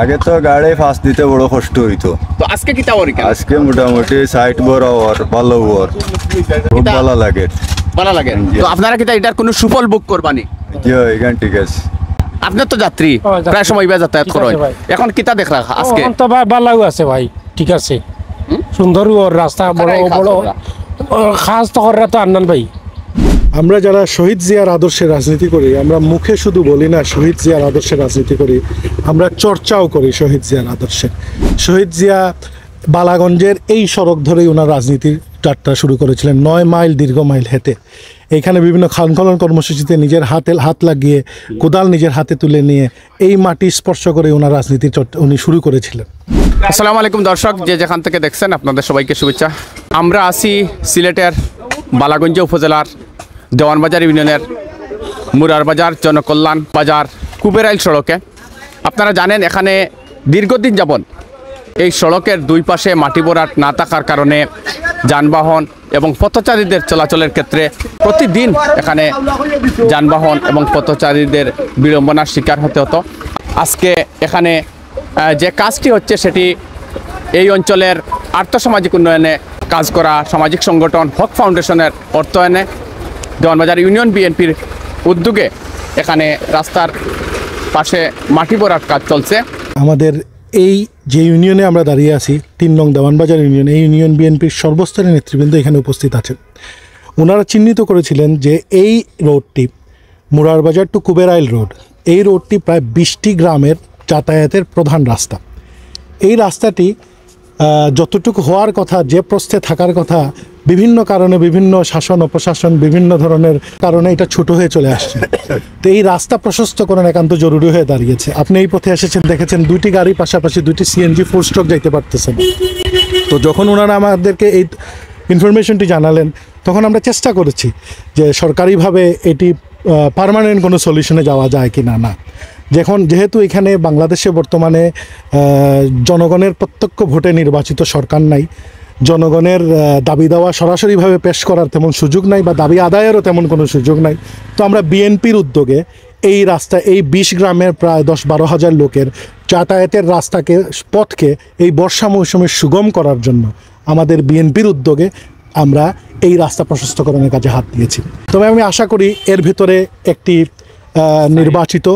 আগে তো গাড়ি ফাঁস দিতে বড় কষ্ট হইতো, তো আজকে কি তাও আজকে মোটামুটি সাইড বরাবর ভালো ওর খুব ভালো লাগে। ভালো লাগে। তো আপনারা কি এটার কোনো সুফল বুক করবানি? জি এখান ঠিক আছে। আপনার তো যাত্রী প্রায় সময় যাতায়াত করেন, এখন কিতা দেখ রাখা আজকে তো ভাই ভালো আছে ভাই, ঠিক আছে, সুন্দর ওর রাস্তা বড় বড় খাস তখনরা তো আন্নান ভাই। আমরা যারা শহীদ জিয়ার আদর্শের রাজনীতি করি, আমরা মুখে শুধু বলি না শহীদ জিয়ার আদর্শের রাজনীতি করি, আমরা চর্চাও করি শহীদ জিয়ার আদর্শের। শহীদ জিয়া বালাগঞ্জের এই সড়ক ধরেই ওনার রাজনীতির যাত্রা শুরু করেছিলেন, 9 মাইল দীর্ঘ মাইল হেঁটে। এইখানে বিভিন্ন খানখনন কর্মসূচিতে নিজের হাত লাগিয়ে, কোদাল নিজের হাতে তুলে নিয়ে এই মাটি স্পর্শ করে ওনার রাজনীতির উনি শুরু করেছিলেন। আসসালামু আলাইকুম দর্শক, যে যেখান থেকে দেখছেন আপনাদের সবাইকে শুভেচ্ছা। আমরা আছি সিলেটের বালাগঞ্জ উপজেলার দেওয়ানবাজার ইউনিয়নের মুরার বাজার জনকল্যাণ বাজার কুবেরাইল সড়কে। আপনারা জানেন এখানে দীর্ঘদিন যাবৎ এই সড়কের দুই পাশে মাটি ভরাট না থাকার কারণে যানবাহন এবং পথচারীদের চলাচলের ক্ষেত্রে প্রতিদিন এখানে যানবাহন এবং পথচারীদের বিড়ম্বনার শিকার হতে হতো। আজকে এখানে যে কাজটি হচ্ছে সেটি এই অঞ্চলের আর্থসামাজিক উন্নয়নে কাজ করা সামাজিক সংগঠন হক ফাউন্ডেশনের অর্থায়নে দেওয়ানবাজার ইউনিয়ন বিএনপির উদ্যোগে এখানে রাস্তার পাশে মাটি ভরাট কাজ চলছে। আমাদের এই যে ইউনিয়নে আমরা দাঁড়িয়ে আছি 3 নং দেওয়ানবাজার ইউনিয়ন, এই ইউনিয়ন বিএনপির সর্বস্তরের নেতৃবৃন্দ এখানে উপস্থিত আছেন। ওনারা চিহ্নিত করেছিলেন যে এই রোডটি মুরার বাজার টু কুবেরাইল রোড, এই রোডটি প্রায় 20টি গ্রামের যাতায়াতের প্রধান রাস্তা। এই রাস্তাটি যতটুকু হওয়ার কথা, যে প্রস্থে থাকার কথা, বিভিন্ন কারণে বিভিন্ন শাসন অপশাসন বিভিন্ন ধরনের কারণে এটা ছোট হয়ে চলে আসছে। তো এই রাস্তা প্রশস্তকরণ একান্ত জরুরি হয়ে দাঁড়িয়েছে। আপনি এই পথে এসেছেন, দেখেছেন 2টি গাড়ি পাশাপাশি 2টি সিএনজি 4 স্ট্রোক যাইতে পারতেছেন। তো যখন ওনারা আমাদেরকে এই ইনফরমেশনটি জানালেন, তখন আমরা চেষ্টা করেছি যে সরকারিভাবে এটি পার্মানেন্ট কোনো সলিউশনে যাওয়া যায় কি না। যেহেতু এখানে বাংলাদেশে বর্তমানে জনগণের প্রত্যক্ষ ভোটে নির্বাচিত সরকার নাই, জনগণের দাবি দাওয়া সরাসরিভাবে পেশ করার তেমন সুযোগ নাই বা দাবি আদায়েরও তেমন কোনো সুযোগ নাই। তো আমরা বিএনপির উদ্যোগে এই রাস্তা, এই 20 গ্রামের প্রায় 10-12 হাজার লোকের যাতায়াতের পথকে এই বর্ষা মৌসুমে সুগম করার জন্য আমাদের বিএনপির উদ্যোগে আমরা এই রাস্তা প্রশস্তকরণের কাজে হাত দিয়েছি। তবে আমি আশা করি এর ভিতরে একটি নির্বাচিত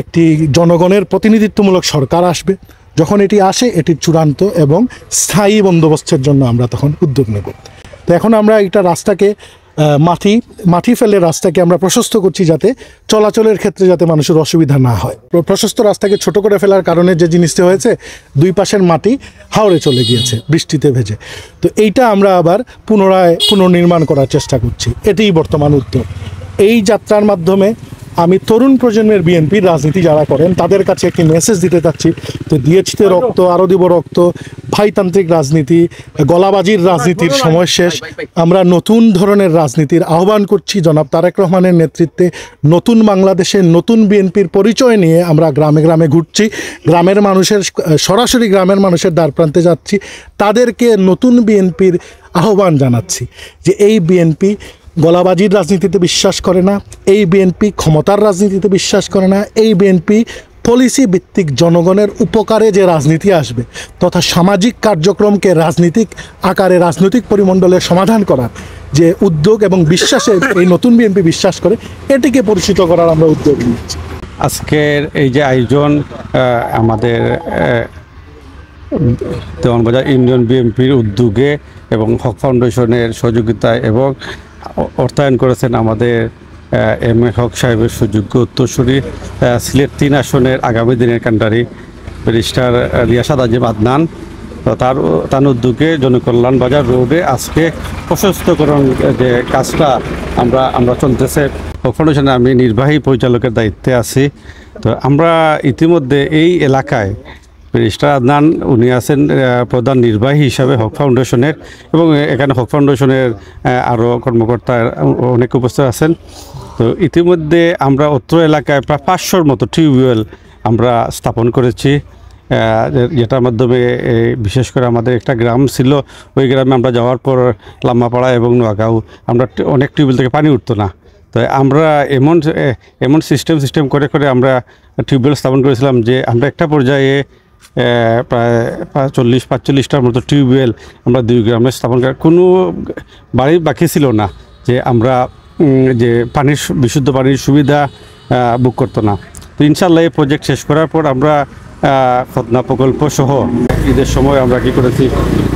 একটি জনগণের প্রতিনিধিত্বমূলক সরকার আসবে। যখন এটি আসে, এটির চূড়ান্ত এবং স্থায়ী বন্দোবস্তের জন্য আমরা তখন উদ্যোগ নেব। তো এখন আমরা একটা রাস্তাকে মাটি ফেলে রাস্তাকে আমরা প্রশস্ত করছি, যাতে চলাচলের ক্ষেত্রে যাতে মানুষের অসুবিধা না হয়। প্রশস্ত রাস্তাকে ছোট করে ফেলার কারণে যে জিনিসটি হয়েছে, দুই পাশের মাটি হাওড়ে চলে গিয়েছে বৃষ্টিতে ভেজে। তো এইটা আমরা আবার পুনর্নির্মাণ করার চেষ্টা করছি, এটিই বর্তমান উদ্যোগ। এই যাত্রার মাধ্যমে আমি তরুণ প্রজন্মের বিএনপির রাজনীতি যারা করেন তাদের কাছে একটি মেসেজ দিতে চাচ্ছি। তো দিয়েছিতে রক্ত, আরও দিব রক্ত, ভাইতান্ত্রিক রাজনীতি, গলাবাজির রাজনীতির সময় শেষ। আমরা নতুন ধরনের রাজনীতির আহ্বান করছি। জনাব তারেক রহমানের নেতৃত্বে নতুন বাংলাদেশে নতুন বিএনপির পরিচয় নিয়ে আমরা গ্রামে গ্রামে ঘুরছি, সরাসরি গ্রামের মানুষের দ্বারপ্রান্তে যাচ্ছি, তাদেরকে নতুন বিএনপির আহ্বান জানাচ্ছি যে এই বিএনপি গলাবাজির রাজনীতিতে বিশ্বাস করে না, এই বিএনপি ক্ষমতার রাজনীতিতে বিশ্বাস করে না, এই বিএনপি পলিসি ভিত্তিক জনগণের উপকারে যে রাজনীতি আসবে তথা সামাজিক কার্যক্রমকে রাজনৈতিক আকারে রাজনৈতিক পরিমণ্ডলের সমাধান করার যে উদ্যোগ এবং বিশ্বাসে এই নতুন বিএনপি বিশ্বাস করে, এটিকে পরিচিত করার আমরা উদ্যোগ নিচ্ছি। আজকের এই যে আয়োজন আমাদের দেওয়ানবাজার ইউনিয়ন বিএনপির উদ্যোগে এবং হক ফাউন্ডেশনের সহযোগিতায় এবং অর্থায়ন করেছেন আমাদের এম এ হক সাহেবের সুযোগ্য উত্তরসূরি সিলেট 3 আসনের আগামী দিনের কান্ডারি ব্যারিস্টার রিয়াসাদ আজিম আদনান। তার উদ্যোগে জনকল্যাণ বাজার রোডে আজকে প্রশস্তকরণ যে কাজটা আমরা চলতেছে। হক ফাউন্ডেশনে আমি নির্বাহী পরিচালকের দায়িত্বে আছি। তো আমরা ইতিমধ্যে এই এলাকায় ব্যারিস্টার আদনান উনি আছেন প্রধান নির্বাহী হিসাবে হক ফাউন্ডেশনের, এবং এখানে হক ফাউন্ডেশনের আরও কর্মকর্তা অনেক উপস্থিত আছেন। তো ইতিমধ্যে আমরা অত্র এলাকায় প্রায় 500-র মতো টিউবওয়েল আমরা স্থাপন করেছি, যেটার মাধ্যমে বিশেষ করে আমাদের একটা গ্রাম ছিল, ওই গ্রামে আমরা যাওয়ার পর লাম্মাপাড়া এবং নোয়াগাঁও আমরা অনেক টিউবওয়েল থেকে পানি উঠতো না। তো আমরা এমন সিস্টেম করে আমরা টিউবওয়েল স্থাপন করেছিলাম যে আমরা একটা পর্যায়ে প্রায় 40-45টার মতো টিউবওয়েল আমরা 2 গ্রামে স্থাপন করার কোনো বাড়ি বাকি ছিল না যে আমরা যে বিশুদ্ধ পানির সুবিধা বুক করতো না। তো ইনশাল্লাহ এই প্রজেক্ট শেষ করার পর আমরা খতনা প্রকল্প সহ ঈদের সময় আমরা কী করেছি,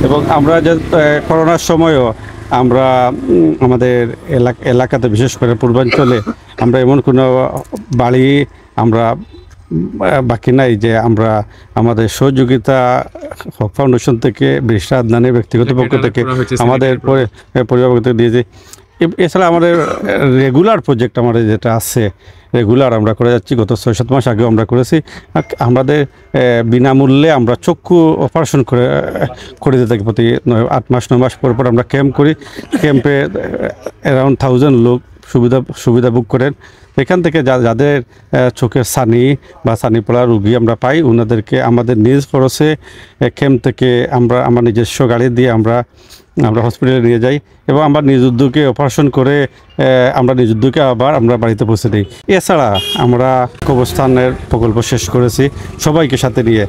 এবং আমরা যে করোনার সময়ও আমরা আমাদের এলাকাতে বিশেষ করে পূর্বাঞ্চলে আমরা এমন কোনো বাড়ি আমরা বাকি নাই যে আমরা আমাদের সহযোগিতা ফাউন্ডেশন থেকে ব্যারিস্টার আদনানের ব্যক্তিগত পক্ষ থেকে আমাদের পরিবার পক্ষ থেকে দিয়েছি। এছাড়া আমাদের রেগুলার প্রজেক্ট আমাদের যেটা আছে রেগুলার আমরা করে যাচ্ছি। গত 6-7 মাস আগেও আমরা করেছি। আমাদের বিনামূল্যে আমরা চক্ষু অপারেশন করে দিতে থাকি। প্রতি 8 মাস 9 মাস পর আমরা ক্যাম্প করি। ক্যাম্পে অ্যারাউন্ড 1000 লোক সুবিধা বুক করেন। এখান থেকে যাদের চোখের ছানি বা ছানি পড়া রুগী আমরা পাই, ওনাদেরকে আমাদের নিজ খরচে ক্যাম্প থেকে আমার নিজস্ব গাড়ি দিয়ে আমরা হসপিটালে নিয়ে যাই, এবং আমরা নিজ উদ্যোগে অপারেশন করে আমরা নিজ উদ্যোগে আবার আমরা বাড়িতে পৌঁছে দিই। এছাড়া আমরা কবরস্থানের প্রকল্প শেষ করেছি সবাইকে সাথে নিয়ে।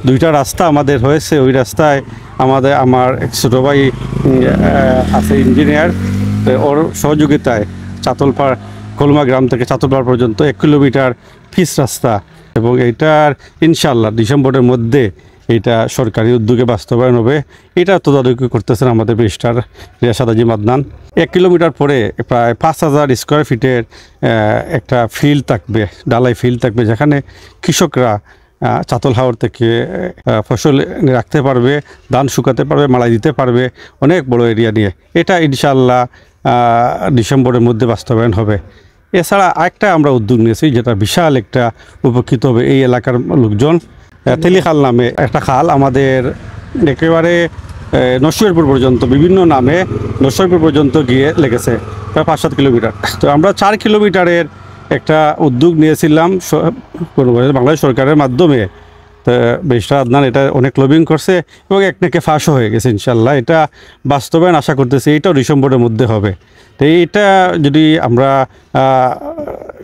2টা রাস্তা আমাদের হয়েছে, ওই রাস্তায় আমার এক ছোটো ভাই আছে ইঞ্জিনিয়ার, ওর সহযোগিতায় চাতলপাড় কলমা গ্রাম থেকে চাতলপাড় পর্যন্ত 1 কিলোমিটার পিচ রাস্তা, এবং এইটার ইনশাল্লাহ ডিসেম্বরের মধ্যে এটা সরকারি উদ্যোগে বাস্তবায়ন হবে। এটা তদারকি করতেছেন আমাদের ব্যারিস্টার রিয়াসাদ আজিম আদনান। 1 কিলোমিটার পরে প্রায় 5000 স্কোয়ার ফিটের একটা ফিল্ড থাকবে, ডালাই ফিল্ড থাকবে, যেখানে কৃষকরা চাতল হাওর থেকে ফসল রাখতে পারবে, ধান শুকাতে পারবে, মালাই দিতে পারবে, অনেক বড় এরিয়া নিয়ে। এটা ইনশাল্লাহ ডিসেম্বরের মধ্যে বাস্তবায়ন হবে। এছাড়া আরেকটা আমরা উদ্যোগ নিয়েছি যেটা বিশাল একটা উপকৃত হবে এই এলাকার লোকজন। তেলিখাল নামে একটা খাল আমাদের একেবারে নরসিংদীপুর পর্যন্ত বিভিন্ন নামে নরসিংদীপুর পর্যন্ত গিয়ে লেগেছে প্রায় 5-7 কিলোমিটার। তো আমরা 4 কিলোমিটারের একটা উদ্যোগ নিয়েছিলাম বাংলাদেশ সরকারের মাধ্যমে। তো ব্যারিস্টার আদনান এটা অনেক লবিং করছে এবং একনাকে ফাঁসও হয়ে গেছে। ইনশাল্লাহ এটা বাস্তবায়ন আশা করতেছি, এইটাও ডিসেম্বরের মধ্যে হবে। তো এইটা যদি আমরা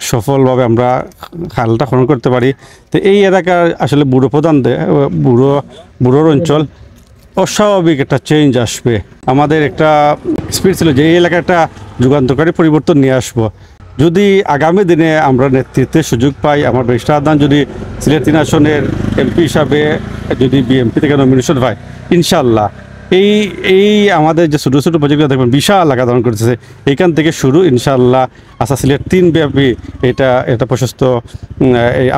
সফলভাবে আমরা খালটা খনন করতে পারি, তো এই এলাকার আসলে বুড়োর অঞ্চল অস্বাভাবিক একটা চেঞ্জ আসবে। আমাদের একটা স্পিড ছিল যে এই এলাকাটা যুগান্তকারী পরিবর্তন নিয়ে আসবো। যদি আগামী দিনে আমরা নেতৃত্বের সুযোগ পাই, আমার ব্যারিস্টার আদনান যদি সিলেট 3 আসনের এমপি হিসাবে যদি বিএমপি থেকে নমিনেশন পায়, ইনশাল্লাহ এই আমাদের যে ছোটো ছোটো প্রজেক্টগুলো দেখবেন বিশাল আকার ধারণ করতেছে। এইখান থেকে শুরু ইনশাল্লাহ আচ্ছা সিলেট 3 ব্যাপী এটা প্রশস্ত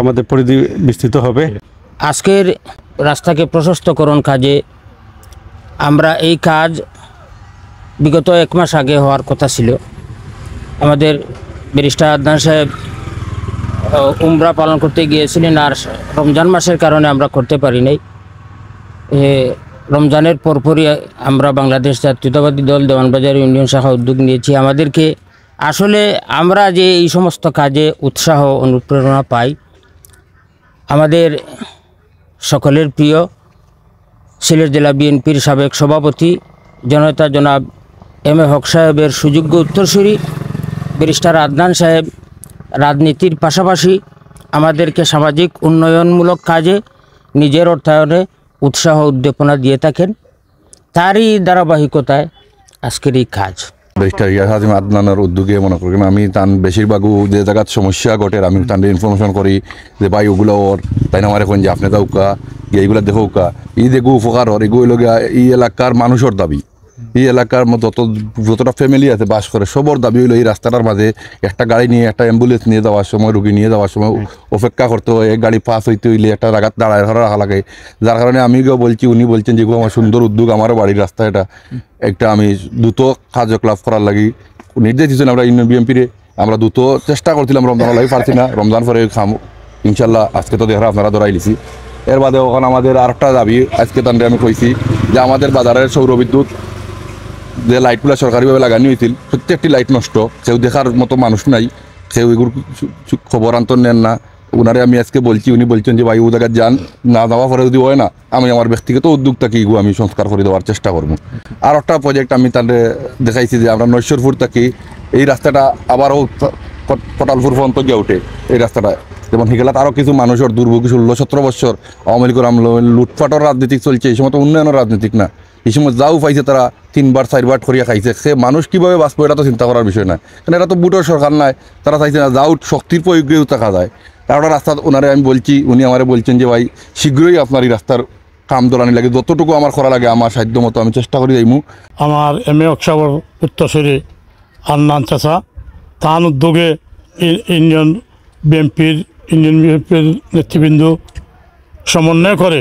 আমাদের পরিধি বিস্তৃত হবে। আজকের রাস্তাকে প্রশস্তকরণ কাজে আমরা এই কাজ বিগত 1 মাস আগে হওয়ার কথা ছিল। আমাদের ব্যারিস্টার আদনান সাহেব উমরা পালন করতে গিয়েছিলেন, আর রমজান মাসের কারণে আমরা করতে পারি নাই। রমজানের পরপরই আমরা বাংলাদেশ জাতীয়তাবাদী দল দেওয়ানবাজার ইউনিয়ন শাখা উদ্যোগ নিয়েছি। আমাদেরকে আসলে আমরা যে এই সমস্ত কাজে উৎসাহ অনুপ্রেরণা পাই, আমাদের সকলের প্রিয় সিলেট জেলা বিএনপির সাবেক সভাপতি জননেতা জনাব এম এ হক সাহেবের সুযোগ্য উত্তরসূরি ব্যারিস্টার আদনান সাহেব রাজনীতির পাশাপাশি আমাদেরকে সামাজিক উন্নয়নমূলক কাজে নিজের অর্থায়নে উৎসাহ উদ্দীপনা দিয়ে থাকেন। তারই ধারাবাহিকতায় আজকের এই কাজ। ব্যারিস্টার রিয়াসাদ আজিম আদনানের উদ্যোগে মনে করেন আমি তান বেশিরভাগও যে জায়গার সমস্যা ঘটে আমি তাদের ইনফরমেশন করি যে ভাই ওগুলো ওর তাই না আমার এখন যে আপনি যাওকা এইগুলা দেখোকা এই দেখো উপকার হর এগুলো এই এলাকার মানুষের দাবি। এই এলাকার যতটা ফ্যামিলি আছে বাস করে সবর দাবি হইলো এই রাস্তাটার মাঝে একটা গাড়ি নিয়ে একটা অ্যাম্বুলেন্স নিয়ে যাওয়ার সময় রুগী নিয়ে যাওয়ার সময় অপেক্ষা করতে হয়, এক গাড়ি পাস হইতে হইলে একটা জায়গা দাঁড়ায় রাখা লাগে। যার কারণে আমিও বলছি, উনি বলছেন যেগুলো আমার সুন্দর উদ্যোগ, আমারও বাড়ির রাস্তা এটা একটা আমি দ্রুত কার্যকলাপ করার লাগি নির্দেশ দিয়েছেন আমরা ইউনিয়ন বিএনপিরে। আমরা দ্রুত চেষ্টা করছিলাম, রমজান লাগি পারছি না, রমজান পরে খাম ইনশাল্লাহ। আজকে তো দেখা আপনারা ধরাই লিছি। এর বাদে ওখানে আমাদের আরেকটা দাবি আজকে তান্ডে আমি কইছি যে আমাদের বাজারের সৌরবিদ্যুৎ যে লাইটগুলো সরকারিভাবে লাগানো হয়েছিল প্রত্যেকটি লাইট নষ্ট, কেউ দেখার মতো মানুষ নাই, কেউ এগুলো খবর আন্তর নেন না। ওনারে আমি আজকে বলছি, উনি বলছেন যে ভাই ও জায়গায় যান, না যাওয়া পরে যদি হয় না আমি আমার ব্যক্তিগত উদ্যোগটাকে এগুলো আমি সংস্কার করে দেওয়ার চেষ্টা করবো। আর একটা প্রজেক্ট আমি তাদের দেখাইছি যে আমরা নৈশ্বরপুর থাকি এই রাস্তাটা আবারও কটালপুর পর্যন্ত গিয়ে ওঠে এই রাস্তাটা। যেমন হিগেলাত আরও কিছু মানুষের দুর্ভোগী 16-17 বছর আওয়ামী লীগের আমলে লুটপাটর রাজনীতিক চলছে, এই সময় তো উন্নয়নের রাজনীতিক না। এই সময় যাও পাইছে তারা 3বার 4বার করিয়া খাইছে, সে মানুষ কীভাবে বাঁচবো এটা তো চিন্তা করার বিষয় না, কারণ এটা তো বুটের সরকার নাই, তারা চাইছে না যাও শক্তির প্রয়োগেও দেখা যায়। তারপরে রাস্তা ওনারে আমি বলছি, উনি আমারে বলছেন যে ভাই শীঘ্রই আপনার এই রাস্তার কাম দোলানি লাগে, যতটুকু আমার করা লাগে আমার সাধ্য মতো আমি চেষ্টা করি যাইমু। আমার এম এ অক্সাবর উত্তরসূরি আন্নান চাচা তান উদ্যোগে ইউনিয়ন বিএনপির নেতৃবৃন্দ সমন্বয় করে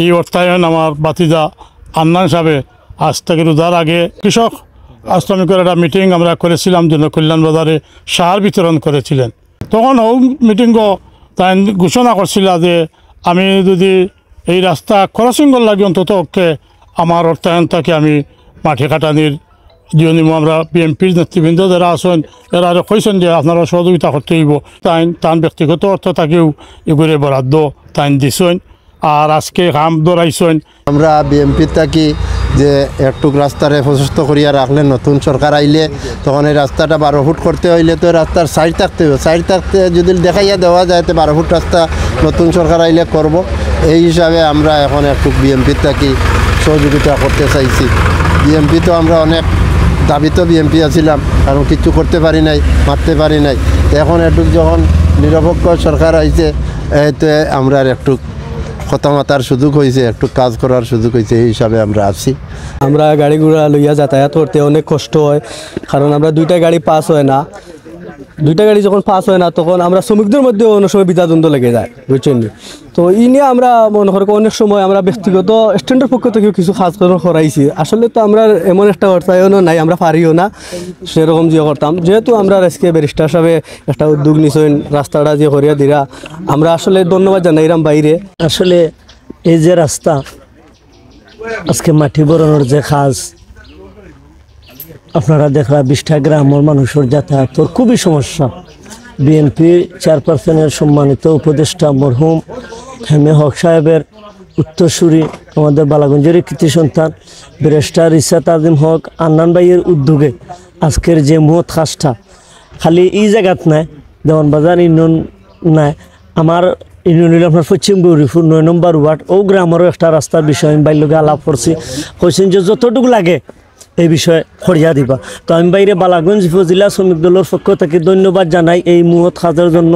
এই অর্থায়ন আমার বাতিজা আন্নান সাহেবে আজ থেকে রোজার আগে কৃষক শ্রমিকের একটা মিটিং আমরা করেছিলাম জনকল্যাণ বাজারে সার বিতরণ করেছিলেন। তখন ও মিটিংও তাই ঘোষণা করছিল যে আমি যদি এই রাস্তা ক্রসিং লাগে অন্তত আমার অর্থায়নটাকে আমি মাঠে কাটানির জিও আমরা বিএনপির নেতৃবৃন্দ যারা আছেন এরা আরও কইছেন যে আপনারা সহযোগিতা করতে হইব। তান ব্যক্তিগত অর্থ তাকেও এগুলো বরাদ্দ তাইন দিছেন আর আজকে কাম দৌড়াইছেন। আমরা বিএমপির থাকি যে একটু রাস্তারে প্রশস্ত করিয়া রাখলে নতুন সরকার আইলে তখন এই রাস্তাটা 12 ফুট করতে হইলে তো রাস্তার সাইড থাকতে হবে, সাইড থাকতে যদি দেখাইয়া দেওয়া যায় তো 12 ফুট রাস্তা নতুন সরকার আইলে করব। এই হিসাবে আমরা এখন একটু বিএমপির থাকি সহযোগিতা করতে চাইছি। বিএমপি তো আমরা অনেক দাবিত বিএমপি আছিলাম, কারণ কিছু করতে পারি নাই, মারতে পারি নাই। এখন একটু যখন নিরপেক্ষ সরকার আইছে এতে আমরা একটু কথা মাতার সুযোগ হয়েছে, একটু কাজ করার সুযোগ হয়েছে, এই হিসাবে আমরা আছি। আমরা গাড়ি ঘোড়া লইয়া যাতায়াত করতে অনেক কষ্ট হয়, কারণ আমরা দুইটা গাড়ি পাস হয় না। দুইটা গাড়ি যখন পাস হয় না তখন আমরা শ্রমিকদের মধ্যে অনেক সময় বিতাদ্বন্দ্ব লেগে যায়, বুঝছেন। তো এই নিয়ে আমরা মনে করি অনেক সময় আমরা ব্যক্তিগত স্ট্যান্ডের পক্ষ থেকেও কিছু কাজ করাইছি। আসলে তো আমরা এমন একটা অর্থায়নও নাই, আমরা পারিও না সেরকম যে করতাম। যেহেতু আমরা আজকে ব্যারিস্টার সাহেবে একটা উদ্যোগ নিছেন রাস্তাটা যে করিয়া দিরা, আমরা আসলে ধন্যবাদ জানাইলাম বাইরে। আসলে এই যে রাস্তা আজকে মাটি বরানোর যে কাজ আপনারা দেখলা 20টা গ্রামের মানুষের যাতায়াতের খুবই সমস্যা। বিএনপি চেয়ারপারসনের সম্মানিত উপদেষ্টা মরহুম হেমে হক সাহেবের উত্তরসূরি আমাদের বালাগঞ্জের কৃতি সন্তান ব্যারিস্টার রিসাত আজিম হক আন্নান ভাইয়ের উদ্যোগে আজকের যে মহৎ কাজটা খালি এই জায়গাত নাই, দেওয়ানবাজার ইউনিয়ন নাই, আমার ইউনিয়ন আপনার পশ্চিম গৌরীপুর 9 নম্বর ওয়ার্ড ও গ্রামেরও একটা রাস্তার বিষয়ে আমি বাইরে আলাপ করছি, কইছেন যে যতটুকু লাগে এই বিষয়ে করিয়া দিবা। তো আমি বাইরে বালাগঞ্জ উপজেলা শ্রমিক দলের পক্ষ থেকে ধন্যবাদ জানাই এই মহৎ কাজের জন্য।